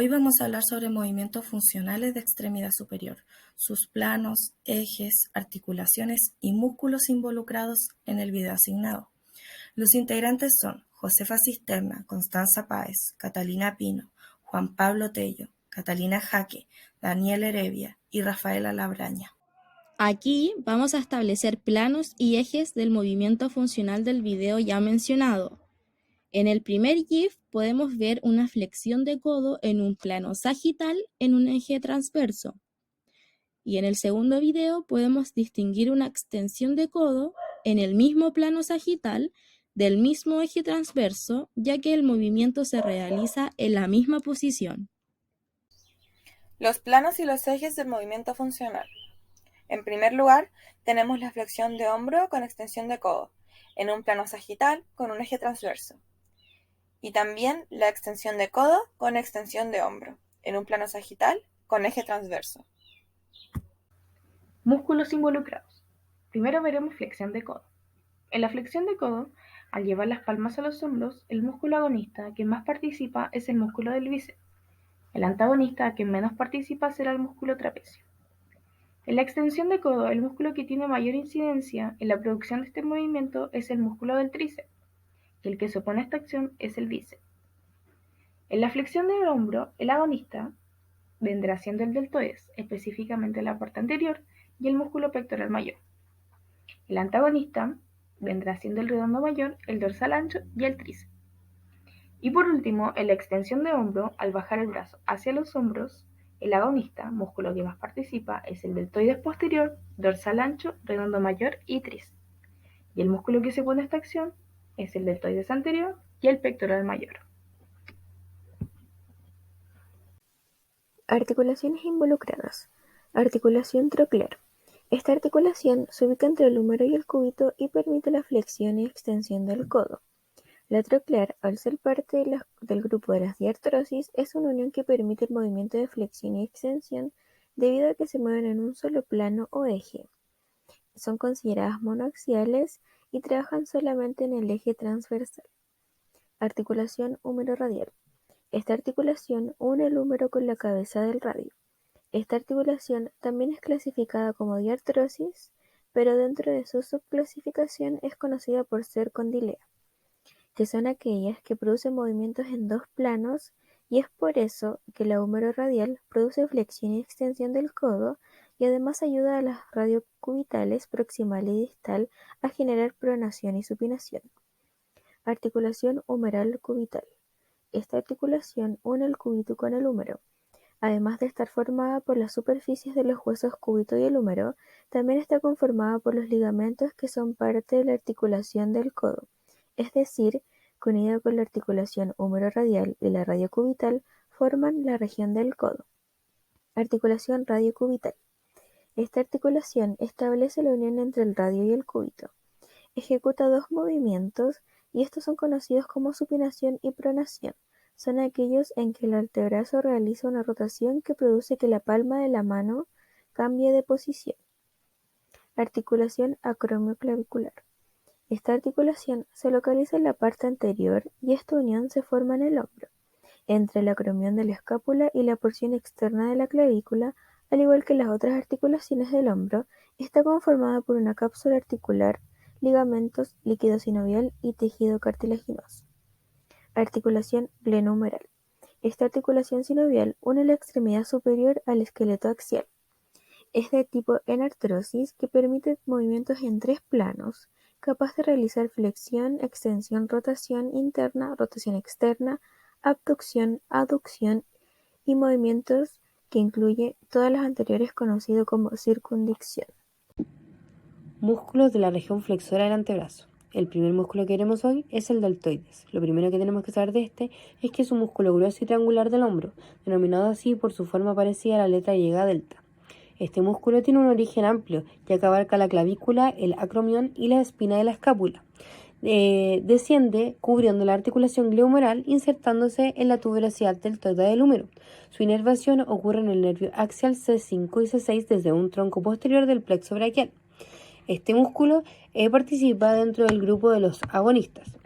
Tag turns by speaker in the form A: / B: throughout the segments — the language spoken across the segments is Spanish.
A: Hoy vamos a hablar sobre movimientos funcionales de extremidad superior, sus planos, ejes, articulaciones y músculos involucrados en el video asignado. Los integrantes son Josefa Cisterna, Constanza Páez, Catalina Pino, Juan Pablo Tello, Catalina Jaque, Daniel Heredia y Rafaela Labraña.
B: Aquí vamos a establecer planos y ejes del movimiento funcional del video ya mencionado. En el primer GIF podemos ver una flexión de codo en un plano sagital en un eje transverso. Y en el segundo video podemos distinguir una extensión de codo en el mismo plano sagital del mismo eje transverso, ya que el movimiento se realiza en la misma posición.
C: Los planos y los ejes del movimiento funcional. En primer lugar, tenemos la flexión de hombro con extensión de codo, en un plano sagital con un eje transverso. Y también la extensión de codo con extensión de hombro, en un plano sagital con eje transverso.
D: Músculos involucrados. Primero veremos flexión de codo. En la flexión de codo, al llevar las palmas a los hombros, el músculo agonista que más participa es el músculo del bíceps. El antagonista que menos participa será el músculo trapecio. En la extensión de codo, el músculo que tiene mayor incidencia en la producción de este movimiento es el músculo del tríceps, y el que se opone a esta acción es el bíceps. En la flexión del hombro, el agonista vendrá siendo el deltoides, específicamente la parte anterior, y el músculo pectoral mayor. El antagonista vendrá siendo el redondo mayor, el dorsal ancho y el tríceps. Y por último, en la extensión de hombro, al bajar el brazo hacia los hombros, el agonista, músculo que más participa, es el deltoides posterior, dorsal ancho, redondo mayor y tríceps. Y el músculo que se pone a esta acción es el deltoides anterior y el pectoral mayor.
E: Articulaciones involucradas. Articulación troclear. Esta articulación se ubica entre el húmero y el cúbito y permite la flexión y extensión del codo. La troclear, al ser parte del grupo de las diartrosis, es una unión que permite el movimiento de flexión y extensión debido a que se mueven en un solo plano o eje. Son consideradas monoaxiales y trabajan solamente en el eje transversal. Articulación húmero-radial. Esta articulación une el húmero con la cabeza del radio. Esta articulación también es clasificada como diartrosis, pero dentro de su subclasificación es conocida por ser condilea, que son aquellas que producen movimientos en dos planos, y es por eso que la húmero radial produce flexión y extensión del codo y además ayuda a las radiocubitales proximal y distal a generar pronación y supinación. Articulación humeral cubital. Esta articulación une el cúbito con el húmero. Además de estar formada por las superficies de los huesos cúbito y el húmero, también está conformada por los ligamentos que son parte de la articulación del codo, es decir, que unida con la articulación húmero-radial y la radiocubital forman la región del codo. Articulación radiocubital. Esta articulación establece la unión entre el radio y el cúbito. Ejecuta dos movimientos y estos son conocidos como supinación y pronación. Son aquellos en que el antebrazo realiza una rotación que produce que la palma de la mano cambie de posición. Articulación acromioclavicular. Esta articulación se localiza en la parte anterior y esta unión se forma en el hombro, entre el acromión de la escápula y la porción externa de la clavícula. Al igual que las otras articulaciones del hombro, está conformada por una cápsula articular, ligamentos, líquido sinovial y tejido cartilaginoso. Articulación glenohumeral. Esta articulación sinovial une la extremidad superior al esqueleto axial. Es de tipo enartrosis que permite movimientos en tres planos, capaz de realizar flexión, extensión, rotación interna, rotación externa, abducción, aducción y movimientos que incluye todas las anteriores conocido como circundición.
F: Músculos de la región flexora del antebrazo. El primer músculo que veremos hoy es el deltoides. Lo primero que tenemos que saber de este es que es un músculo grueso y triangular del hombro, denominado así por su forma parecida a la letra Y delta. Este músculo tiene un origen amplio, ya que abarca la clavícula, el acromión y la espina de la escápula. Desciende cubriendo la articulación glenohumeral, insertándose en la tuberosidad deltoide del húmero. Su inervación ocurre en el nervio axial C5 y C6 desde un tronco posterior del plexo braquial. Este músculo participa dentro del grupo de los agonistas.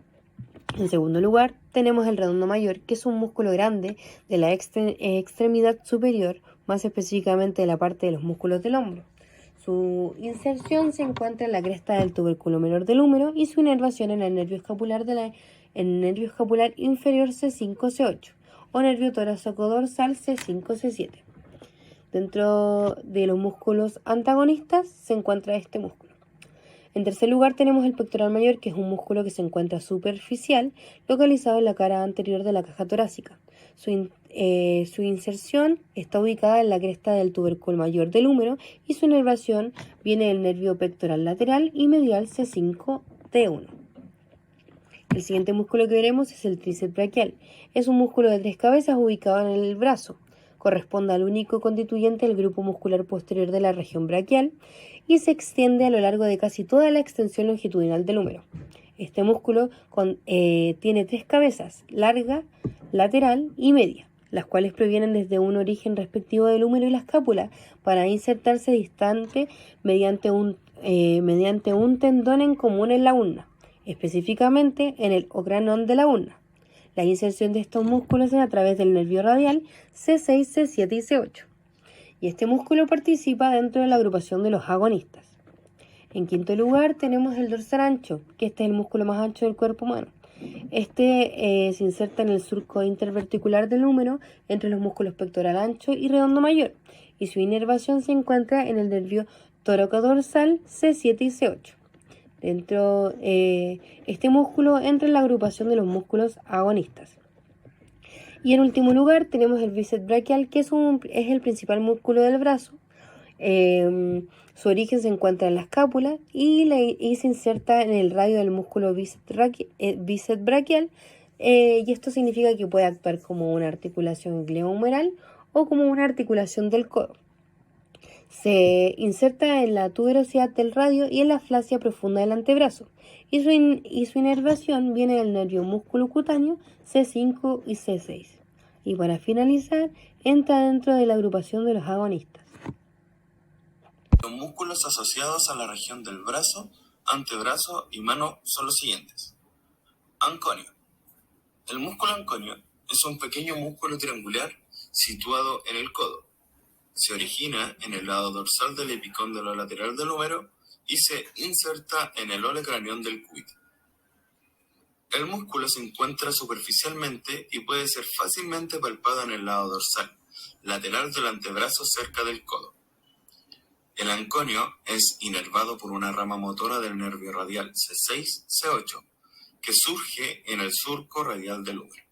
F: En segundo lugar, tenemos el redondo mayor, que es un músculo grande de la extremidad superior, más específicamente de la parte de los músculos del hombro. Su inserción se encuentra en la cresta del tubérculo menor del húmero y su inervación en el nervio escapular inferior C5-C8 o nervio torácico-dorsal C5-C7. Dentro de los músculos antagonistas se encuentra este músculo. En tercer lugar tenemos el pectoral mayor, que es un músculo que se encuentra superficial, localizado en la cara anterior de la caja torácica. Su inserción está ubicada en la cresta del tubérculo mayor del húmero y su inervación viene del nervio pectoral lateral y medial C5-T1. El siguiente músculo que veremos es el tríceps braquial. Es un músculo de 3 cabezas ubicado en el brazo. Corresponde al único constituyente del grupo muscular posterior de la región braquial y se extiende a lo largo de casi toda la extensión longitudinal del húmero. Este músculo tiene 3 cabezas, larga, lateral y media, las cuales provienen desde un origen respectivo del húmero y la escápula para insertarse distante mediante un tendón en común en la ulna, específicamente en el ocranón de la ulna. La inserción de estos músculos es a través del nervio radial C6, C7 y C8. Y este músculo participa dentro de la agrupación de los agonistas. En quinto lugar tenemos el dorsal ancho, que este es el músculo más ancho del cuerpo humano. Este se inserta en el surco interverticular del húmero entre los músculos pectoral ancho y redondo mayor, y su inervación se encuentra en el nervio torácico-dorsal C7 y C8. Este músculo entra en la agrupación de los músculos agonistas. Y en último lugar tenemos el bíceps braquial, que es el principal músculo del brazo. Su origen se encuentra en la escápula y se inserta en el radio del músculo bíceps braquial, y esto significa que puede actuar como una articulación glenohumeral o como una articulación del codo. Se inserta en la tuberosidad del radio y en la fascia profunda del antebrazo, y su inervación viene del nervio músculo cutáneo C5 y C6. Y para finalizar, entra dentro de la agrupación de los agonistas.
G: Los músculos asociados a la región del brazo, antebrazo y mano son los siguientes. Anconio. El músculo anconio es un pequeño músculo triangular situado en el codo. Se origina en el lado dorsal del epicóndilo lateral del húmero y se inserta en el olecranión del cúbito. El músculo se encuentra superficialmente y puede ser fácilmente palpado en el lado dorsal, lateral del antebrazo cerca del codo. El anconio es inervado por una rama motora del nervio radial C6-C8, que surge en el surco radial del húmero.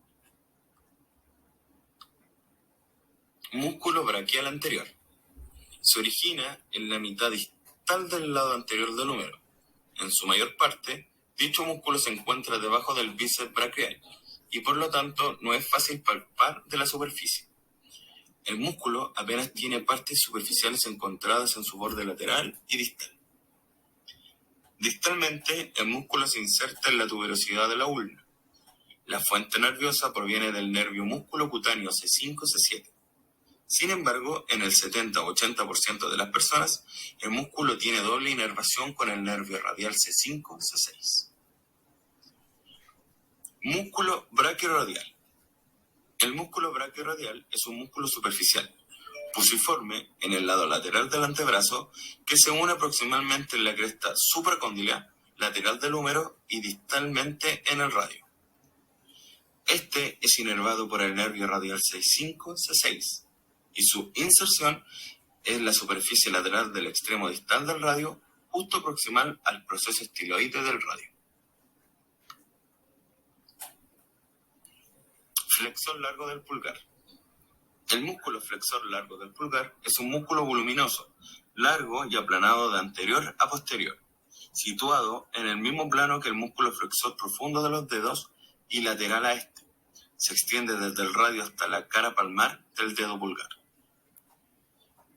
G: Músculo braquial anterior. Se origina en la mitad distal del lado anterior del húmero. En su mayor parte, dicho músculo se encuentra debajo del bíceps braquial y por lo tanto no es fácil palpar de la superficie. El músculo apenas tiene partes superficiales encontradas en su borde lateral y distal. Distalmente, el músculo se inserta en la tuberosidad de la ulna. La fuente nerviosa proviene del nervio músculo cutáneo C5-C7. Sin embargo, en el 70 o 80% de las personas, el músculo tiene doble inervación con el nervio radial C5-C6. Músculo braquioradial. El músculo braquioradial es un músculo superficial, fusiforme en el lado lateral del antebrazo, que se une proximalmente en la cresta supracondila, lateral del húmero y distalmente en el radio. Este es inervado por el nervio radial C5-C6 y su inserción es la superficie lateral del extremo distal del radio, justo proximal al proceso estiloide del radio. Flexor largo del pulgar. El músculo flexor largo del pulgar es un músculo voluminoso, largo y aplanado de anterior a posterior, situado en el mismo plano que el músculo flexor profundo de los dedos y lateral a este. Se extiende desde el radio hasta la cara palmar del dedo pulgar.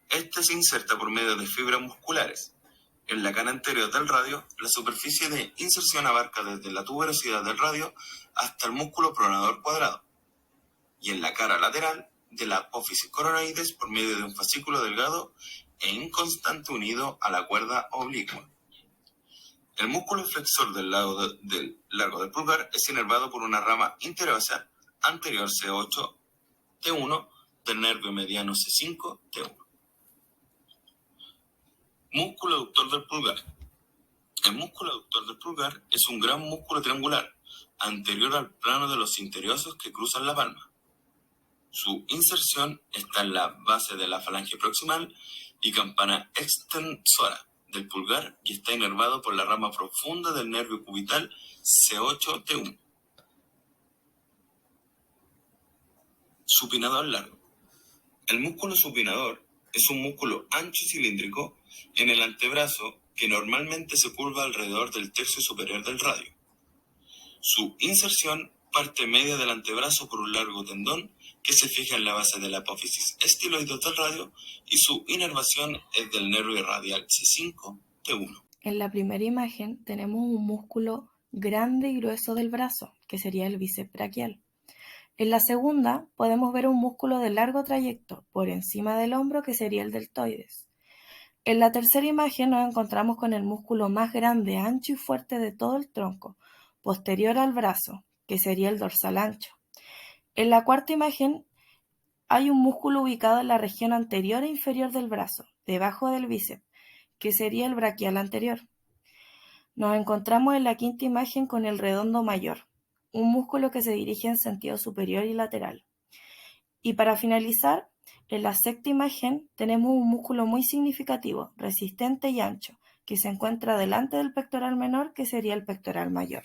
G: Este se inserta por medio de fibras musculares. En la cara anterior del radio, la superficie de inserción abarca desde la tuberosidad del radio hasta el músculo pronador cuadrado, y en la cara lateral de la apófisis coronoides por medio de un fascículo delgado e inconstante unido a la cuerda oblicua. El músculo flexor del largo del pulgar es inervado por una rama interósea anterior C8-T1 del nervio mediano C5-T1. Músculo aductor del pulgar. El músculo aductor del pulgar es un gran músculo triangular anterior al plano de los interiosos que cruzan la palma. Su inserción está en la base de la falange proximal y campana extensora del pulgar y está inervado por la rama profunda del nervio cubital C8-T1. Supinador largo. El músculo supinador es un músculo ancho y cilíndrico en el antebrazo que normalmente se curva alrededor del tercio superior del radio. Su inserción parte media del antebrazo por un largo tendón que se fija en la base de la apófisis estiloides del radio y su inervación es del nervio radial C5-T1.
A: En la primera imagen tenemos un músculo grande y grueso del brazo, que sería el bíceps braquial. En la segunda podemos ver un músculo de largo trayecto por encima del hombro, que sería el deltoides. En la tercera imagen nos encontramos con el músculo más grande, ancho y fuerte de todo el tronco, posterior al brazo, que sería el dorsal ancho. En la cuarta imagen hay un músculo ubicado en la región anterior e inferior del brazo, debajo del bíceps, que sería el braquial anterior. Nos encontramos en la quinta imagen con el redondo mayor, un músculo que se dirige en sentido superior y lateral. Y para finalizar, en la sexta imagen tenemos un músculo muy significativo, resistente y ancho, que se encuentra delante del pectoral menor, que sería el pectoral mayor.